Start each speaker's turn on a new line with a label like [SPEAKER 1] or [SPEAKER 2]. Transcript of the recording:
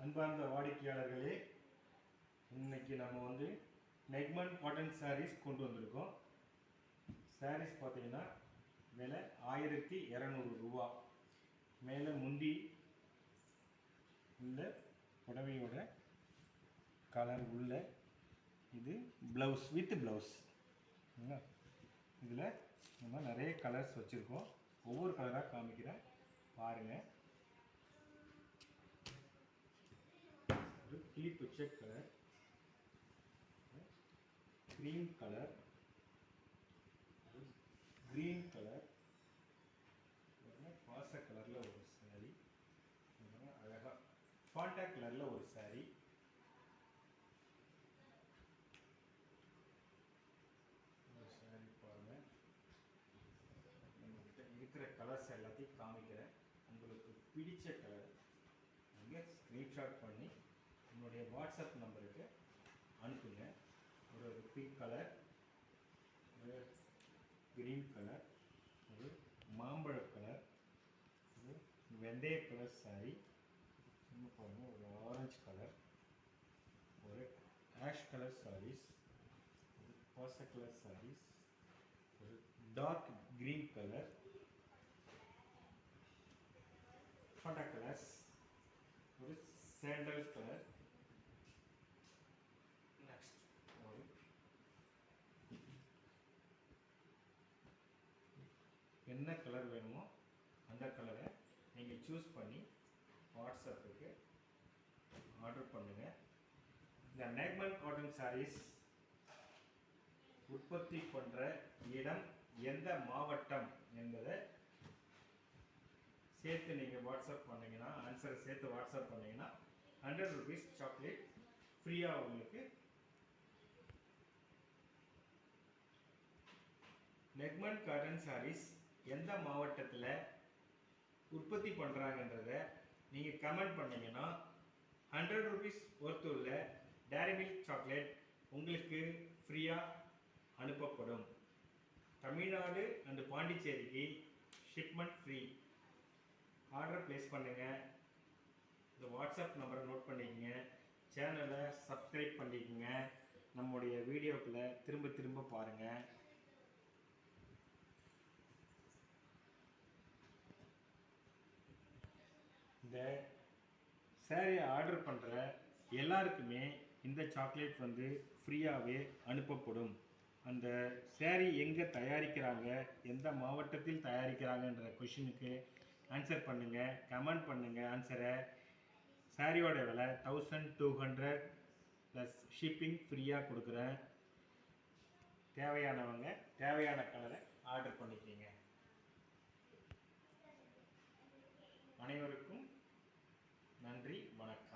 [SPEAKER 1] அன்பார்ந்த வாடிக்கையாளர்களே, இன்னைக்கு நம்ம வந்து நெக்மன் காட்டன் சாரீஸ் கொண்டு வந்திருக்கோம். சாரீஸ் பார்த்தீங்கன்னா விலை 1200 ரூபா. மேலே முந்தி உள்ள புடவையோட கலர் உள்ள இது ப்ளவுஸ் வித் ப்ளவுஸ். இதில் நம்ம நிறைய கலர்ஸ் வச்சுருக்கோம். ஒவ்வொரு கலராக காமிக்கிறேன் பாருங்கள். ஒரு கிளி பச்சை colour, green colour, green colour, பாச கலரில் ஒரு சாரி, அழகாக ஃபாண்டா கலரில் ஒரு சாரி, ஒரு சாரி பாருங்கள். நம்மகிட்ட இருக்கிற கலர்ஸ் எல்லாத்தையும் காமிக்கிறேன். உங்களுக்கு பிடிச்ச கலர் நீங்கள் ஸ்க்ரீன்ஷாட் பண்ணி என்னுடைய வாட்ஸ்அப் நம்பருக்கு அனுப்புங்க. ஒரு பிங்க் கலர், ஒரு கிரீன் கலர், ஒரு மாம்பழ கலர், ஒரு வெந்தய கலர் சாரி, இன்னும் பாருங்கள் ஒரு ஆரஞ்சு கலர், ஒரு ஆஷ் கலர் சாரீஸ், ஒரு பாச கலர் சாரீஸ், ஒரு டார்க் கிரீன் கலர், ஃபண்டா கலர்ஸ், ஒரு சாண்டல் கலர், நெக்ஸ்ட் ஒரு என்ன கலர் வேணுமோ அந்த கலரை நீங்கள் சூஸ் பண்ணி வாட்ஸ்அப்புக்கு ஆர்டர் பண்ணுங்கள். இந்த நெக்மன் காட்டன் சாரீஸ் உற்பத்தி பண்ணுற இடம் எந்த மாவட்டம் என்பதை சேர்த்து நீங்கள் வாட்ஸ்அப் பண்ணிங்கன்னா, ஆன்சரை சேர்த்து வாட்ஸ்அப் பண்ணிங்கன்னா 100 rupees சாக்லேட் ஃப்ரீயாக உங்களுக்கு. நெக்மன் காட்டன் சாரீஸ் எந்த மாவட்டத்தில் உற்பத்தி பண்ணுறாங்கன்றத நீங்கள் கமெண்ட் பண்ணிங்கன்னா 100 rupees ஒர்த்து உள்ள டேரி மில்க் சாக்லேட் உங்களுக்கு ஃப்ரீயாக அனுப்பப்படும். தமிழ்நாடு அண்டு பாண்டிச்சேரிக்கு ஷிப்மெண்ட் ஃப்ரீ. ஆர்டர் ப்ளேஸ் பண்ணுங்கள். இந்த வாட்ஸ்அப் நம்பரை நோட் பண்ணிக்கங்க. சேனலை சப்ஸ்கிரைப் பண்ணிக்கங்க. நம்முடைய வீடியோக்களை திரும்ப திரும்ப பாருங்கள். இந்த சாரீ ஆர்டர் பண்ணுற எல்லாருக்குமே இந்த சாக்லேட் வந்து ஃப்ரீயாகவே அனுப்பப்படும். அந்த சாரீ எங்கே தயாரிக்கிறாங்க, எந்த மாவட்டத்தில் தயாரிக்கிறாங்கன்ற கொஷினுக்கு ஆன்சர் பண்ணுங்கள், கமெண்ட் பண்ணுங்கள் ஆன்சரை. சாரியோட விலை 1200 ப்ளஸ் ஷிப்பிங் ஃப்ரீயாக கொடுக்குறேன். தேவையானவங்க தேவையான கலரை ஆர்டர் பண்ணிக்கிங்க. அனைவருக்கும் நன்றி, வணக்கம்.